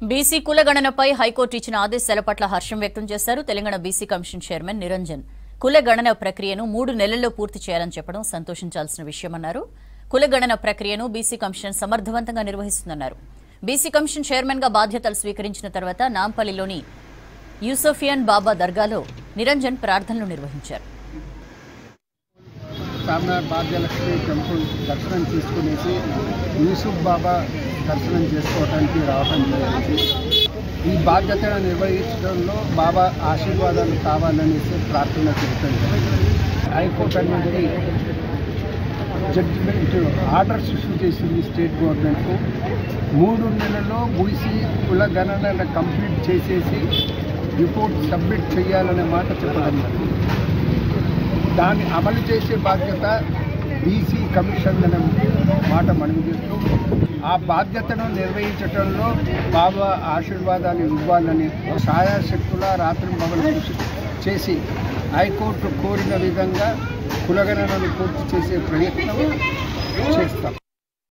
BC కులగణనపై high court ఇచ్చిన ఆదేశాల పట్ల హర్షం వ్యక్తం చేశారు Telangana BC commission chairman Niranjan. కులగణన ప్రక్రియను 3 నెలల్లో పూర్తి చేయాలని చెప్పడం సంతోషించాల్సిన విషయమన్నారు. కులగణన ప్రక్రియను బీసీ కమిషన్ సమర్థవంతంగా నిర్వహిస్తుందన్నారు. బీసీ కమిషన్ చైర్మన్ గా బాధ్యతలు స్వీకరించిన తర్వాత నాంపల్లిలోని యూసఫియన్ బాబా దర్గాలో నిరంజన్ ప్రార్థనలు నిర్వహించారు. చార్మినార్ భాగ్యలక్ష్మి టెంపుల్ దర్శనం తీసుకునేసి యూసుఫ్ బాబా దర్శనం చేసుకోవడానికి రావడం జరిగింది. ఈ బాధ్యతను నిర్వహించడంలో బాబా ఆశీర్వాదాలు కావాలనేసి ప్రార్థన చేస్తుంది. హైకోర్టు అనేది జడ్జిమెంట్ ఆర్డర్స్ ఇష్యూ చేసింది స్టేట్ గవర్నమెంట్కు. 3 నెలల్లో బీసీ కుల గణన కంప్లీట్ చేసేసి రిపోర్ట్ సబ్మిట్ చేయాలనే మాట చెప్పడం జరిగింది. దాన్ని అమలు చేసే బాధ్యత బీసీ కమిషన్ అనే మాట మనవి చేస్తూ ఆ బాధ్యతను నిర్వహించడంలో బాబా ఆశీర్వాదాలు ఇవ్వాలని సాయశక్తుల రాత్రింబగలు కృషి చేసి హైకోర్టు కోరిన విధంగా కులగణనను పూర్తి చేసే ప్రయత్నం చేస్తాం.